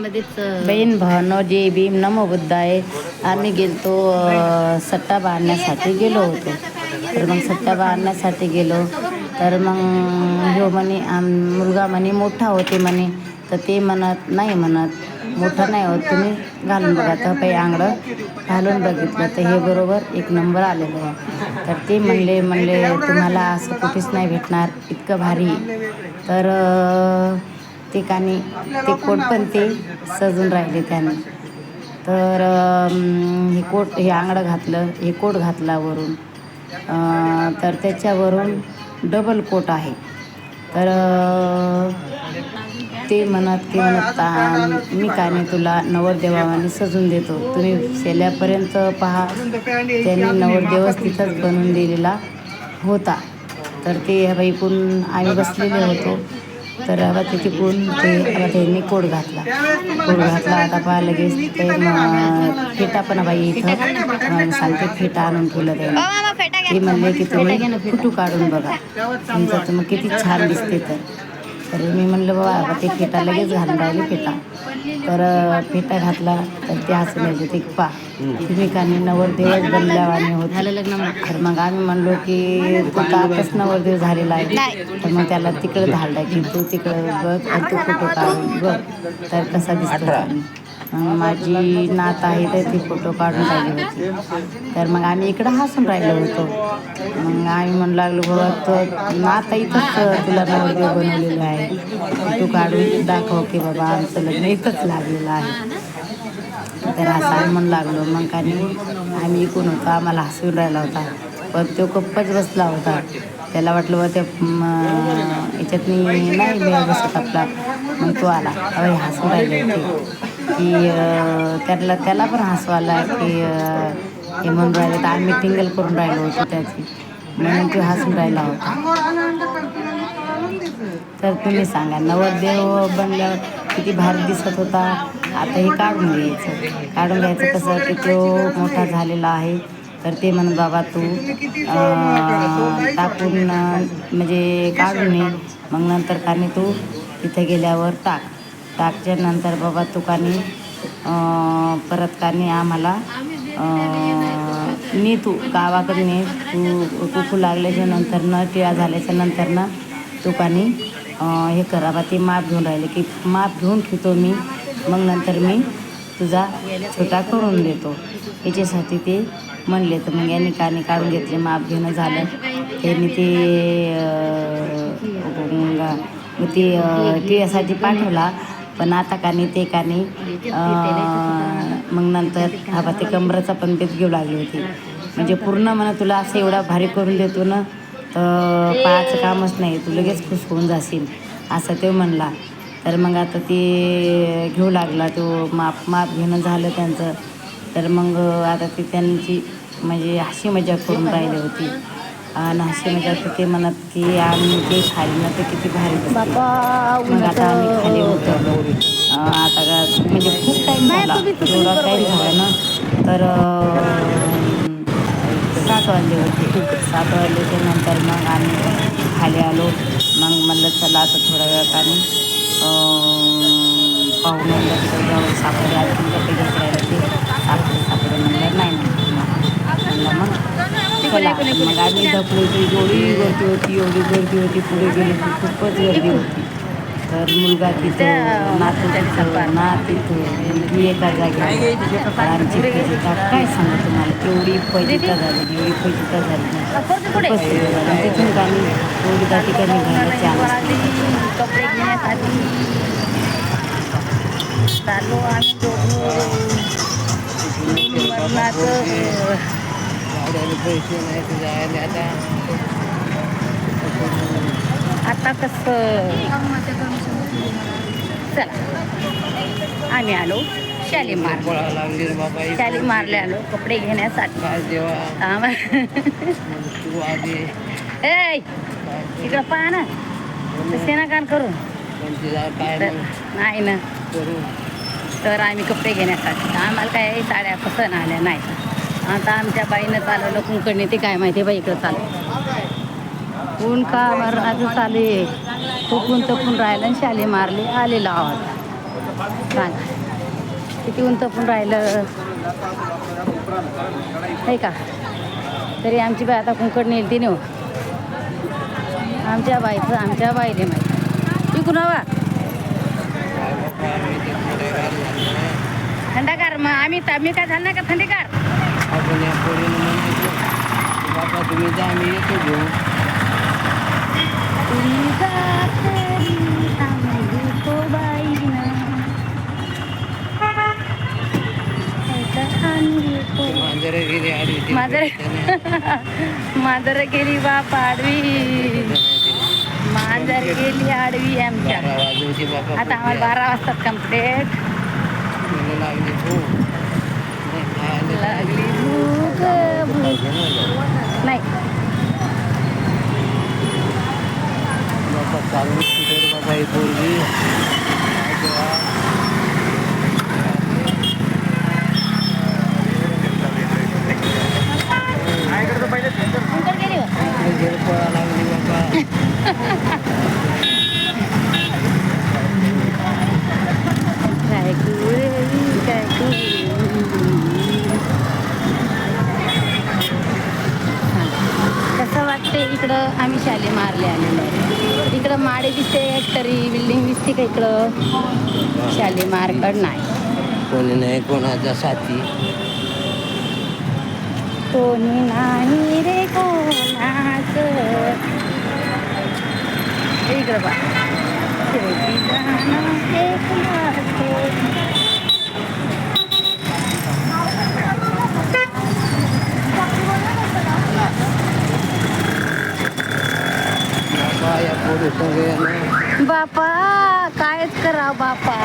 मध्येच बहीण भावांनो, जय भीम, नमो बुद्धाय. आम्ही गेलतो सट्टा बांधण्यासाठी गेलो होतो. तर मग सट्टा बांधण्यासाठी गेलो तर मग ह्यो म्हणे मुलगा म्हणे मोठा होते म्हणे. तर ते म्हणत नाही, म्हणत मोठा नाही होत, तुम्ही घालून बघा. तर काही आंगडं घालून बघितलं तर हे बरोबर एक नंबर आलेलं आहे. तर ते म्हणले तुम्हाला असं कुठेच नाही भेटणार, इतकं भारी. तर ते कानी ते कोट पण ते सजून राहिले त्याने. तर हे आंगडं घातलं, हे कोट घातला वरून. तर त्याच्यावरून डबल कोट आहे. तर ते म्हणत मी कानी तुला नवरदेवाने सजून देतो, तुम्ही शेल्यापर्यंत पहा. त्यांनी नवरदेवच तिथंच बनवून दिलेला होता. तर ते बाईकून आम्ही बसलेले होतो. तर आता ते तिकडून आता त्यांनी कोट घातला. आता पहा लगेच ते फेटा पण बाई इथं सांगते फेटा आणून ठेवलं त्याने. ते म्हणले की तुम्ही फोटो काढून बघा तुमचं तुम्ही किती छान दिसते. तर मी म्हणलं बाबा ते फेटा लगेच घालून राहिले फेटा. तर फेटा घातला तर ते हसून राहिले ते पा तुम्ही कानी नवरदेवच बनल्यावाने होते. तर मग आम्ही म्हणलो की तो आताच नवरदेव झालेला आहे. तर मग त्याला तिकडं धाडलं की तू तिकडं बघ आणि तू फोटो काढून बघ तर कसा दिसतो. माझी नात आहे तर ती फोटो काढून राहिली होती. तर मग आम्ही इकडं हसून राहिलो होतो. मग आम्ही म्हणू लागलो बाबा तो नात इथंच तुला नवरदेव बनवलेलं आहे, फोटो काढून दाखव की बाबा आमचं लग्न इथंच लागलेलं आहे. तर असं आम्ही म्हणू लागलो. मग आणि आम्ही इकून होतो, आम्हाला हसून राहिला होता. पण तो गप्पच बसला होता. त्याला वाटलं बा त्या याच्यातनी नाही वेळ बसत आपला. मग तो आला हसून राहिले होते की त्याला पण हसू आला की हे म्हणून राहिले. तर आम्ही टिंगल करून राहिलो होतो त्याची, म्हणून तो हसून राहिला होता. तर तुम्ही सांगा नवरदेव बनल्यावर किती भारी दिसत होता. आता हे काढून घ्यायचं कसं की तो मोठा झालेला आहे. तर ते म्हण बाबा तू टाकून म्हणजे काढून ये. मग नंतर कानी तू तिथे गेल्यावर टाकच्या नंतर बाबा तू कानी परत कानी आम्हाला तू गावाकडे ने. तू कुकू लागल्याच्या नंतर न टिळा झाल्याच्या नंतर ना तू कानी हे करावा. ते माप घेऊन राहिले की माप घेऊन ठेवतो मी, मग नंतर मी तुझा छोटा करून देतो. याच्यासाठी ते म्हणले. तर मग यांनी कानी काढून घेतले, माप घेणं झालं. त्यांनी ते टिळ्यासाठी पाठवला. पण आता कानी ते कानी मग नंतर हा ते कमराचा पण बेत घेऊ लागली होती. म्हणजे पूर्ण म्हणा तुला असं एवढा भारी करून देतो ना तर पाहायचं कामच नाही, तू लगेच खुश होऊन जाशील असं ते म्हणला. तर मग आता ते घेऊ लागला. तो माप घेणं झालं त्यांचं. तर मग आता ते त्यांची म्हणजे हसी मजाक करून राहिली होती. आणि हसी मजाक ते म्हणत की आम्ही ते खाली ना ते किती भारी दिसते. मग आता आम्ही खाली उतरलो. आता म्हणजे खूप टाईम झाला, एवढा टाईम झाला ना. तर 7 वाजले होते. 7 वाजल्याच्या नंतर मग आम्ही खाली आलो. मग म्हणलं चला आता थोड्या वेळाने पाहून म्हणलं तिकडे जाऊन सापडे आणखीन कपडे घ्यायचे राहिले ते सापडे म्हणलं नाही म्हणलं मग चला. मग आम्ही धपलो होतो. एवढी गर्दी होती पुढे गेलो की खूपच गर्दी होती. तर मुलगा तिथं नातू तिथं मुलगी एका जागेवर. आमची फजिता काय सांगू तुम्हाला, एवढी फजिता झाली खूपच तिथून गाणी एवढी त्या ठिकाणी घालायची कपडे घेण्यासाठी चाललो आम्ही आता कसं चला आम्ही आलो शालीमारला आलो कपडे घेण्यासाठी. इकडं पहा ना सेनाकान करून नाही ना. तर आम्ही कपडे घेण्यासाठी आम्हाला काय साड्या पसंत आल्या नाही. आता आमच्या बाईनं चालवलं कुंकडने ते काय माहिती बाई. इकडं चालू ऊन का मरणाचं चालू आहे. फुकून तपून राहिलं आणि शाली मारली आलेला आवाज सांगा. किती ऊन तपून राहिलं आहे का. तरी आमची बाई आता कुंकड नेल ती नेऊ. आमच्या बाईले माहिती इकून हवा थंडगार. मग आम्ही काय झालं नाही का थंडीगार. बाबा तुम्ही जा आम्ही येतो घेऊ. मांजर गेली बाप आडवी. मांजर गेली आडवी आमच्या. आता आम्हाला 12 वाजतात कंप्लीट. लागली भूक नाही. बाबा ही पोरगी पळा लागली बाबा. काय कसं वाटते इकडं. आम्ही शालीमारला आलेलो आहे. इकडं माडे दिसते तरी बिल्डिंग दिसते का इकडं. शालीमारकड नाही. कोणी नाही कोणाचा साथी. कोणी नाही रे कोणाचं. इकडं बा बापा कायच करा बापा.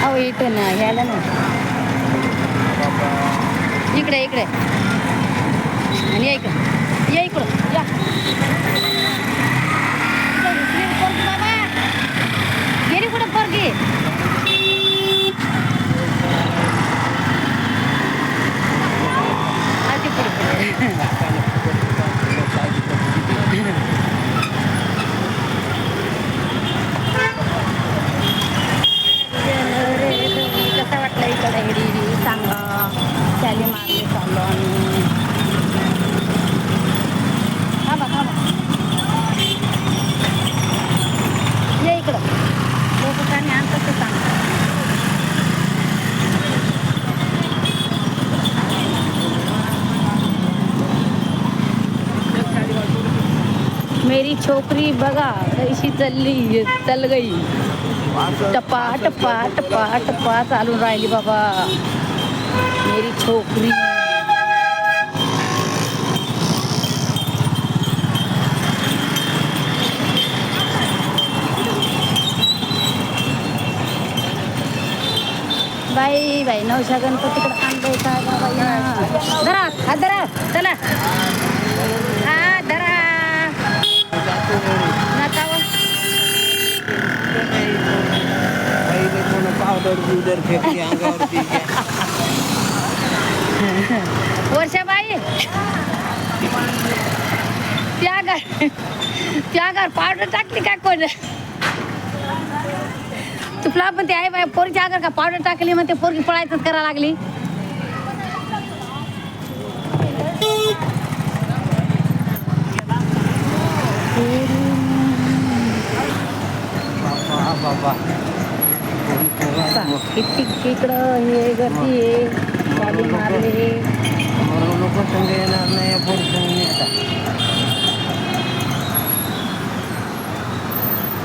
अहो इथं ना ह्याला ना इकडे इकडे आणि या इकडं या इकडं या. बाबा गेली कुठं पोरगी. कसा वाटला इकडे हिरी सांगा. शालीमारला चाललो आम्ही. थांबा ये इकडं. लोक काही आणतात ते सांगा. मेरी छोकरी बघा कशी चल गई. टप्पा टप्पा टप्पा टप्पा चालून राहिली बाबा मेरी छोकरी. बाई नवशा गणपतीकडे आणलंय काय बाबा. धरा हा धरा चला हा धरा नकावं. पावडर बिवडर फेकते अंगावरती. वर्षाबाई त्या घर पावडर टाकली काय कोण. तुला पण ते आहे बाई पोरीच्या आगर का पावडर टाकली मग ते पोरगी पळायचंच करा लागली. बाबा किती इकडं हे गर्दी आहे. शाली मारले लोक संघ येणार नाही या पोरी आता.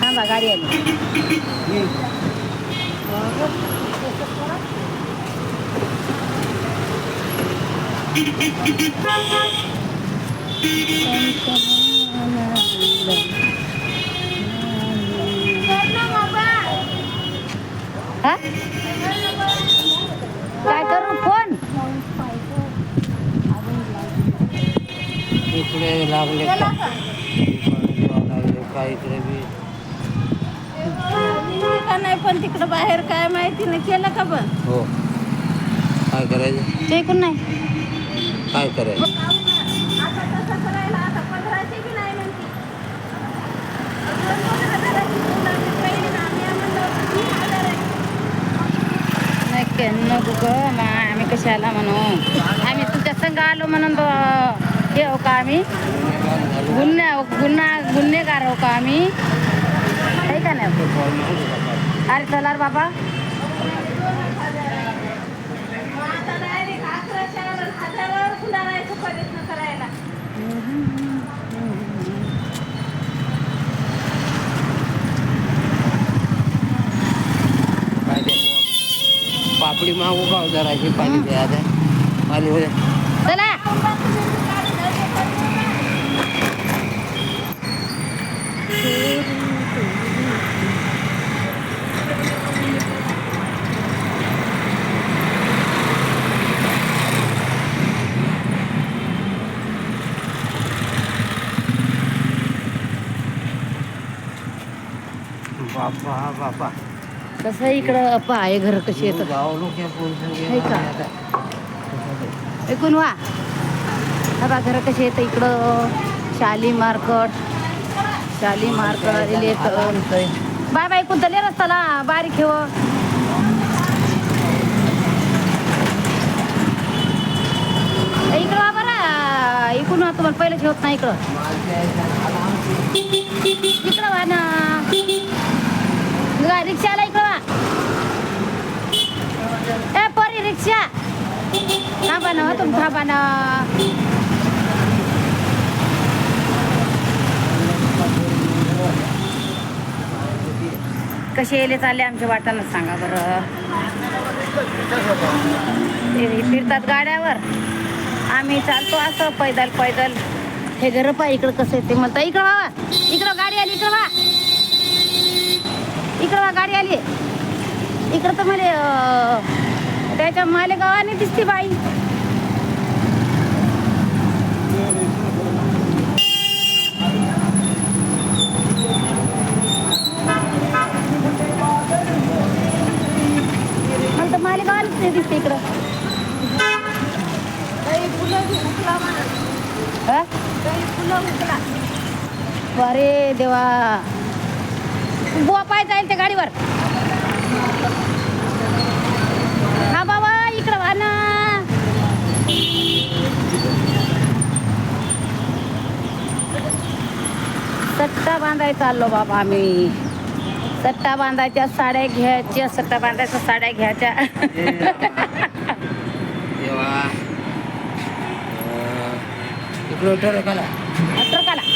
थांबा गाडी आली. हा काय करू फोन. इकडे लागले का इकडे बी का नाही पण तिकडं बाहेर काय माहिती नाही केलं का पण. हो काय करायचं ते कोण नाही काय करायचं. आता तसं करायला आता 15ची बी नाही म्हणते. नको ग आम्ही कशाला म्हणू आम्ही तुझ्या संग आलो म्हणून हे हो का आम्ही गुन्हेगार हो का आम्ही आहे का नाही अरे चला रे बाबा पापडी मागू का जराशी पाणी द्या पाणी चला बापा बापा कसं इकडं पाय घर कशी येतं गाव लोक हे का ऐकून वा बघा घर कशी येतं इकडं शाली मार्कट बाय बाय ऐकून तर रस्ताला बारीक ठेव इकडं वा बरं इकडून तुम्हाला पहिलं ठेवत नाही इकडं इकडं वा ना रिक्षाला इकडं वा ए परी रिक्षा थांबा ना तुम्ही थांबा ना कसे येले चालले आमच्या वाटानं सांगा बरं ते फिरतात गाड्यावर आम्ही चालतो असं पैदल पैदल हे घर पा इकडं कसं आहे ते म्हणता इकडं वा इकडं गाडी आली इकडं वा इकडं वा गाडी आली इकडं तर मला त्याच्या मालेगावाने दिसते बाई मला तर मालेगावानेच दिसते इकडं अरे देवा बुवा पाय जाईल त्या गाडीवर हा बाबा इकडं वा ना सट्टा बांधायला चाललो बाबा आम्ही सट्टा बांधायच्या साड्या घ्यायच्या सट्टा बांधायच्या साड्या घ्यायच्या इकडं ट्रकाला ट्रकाला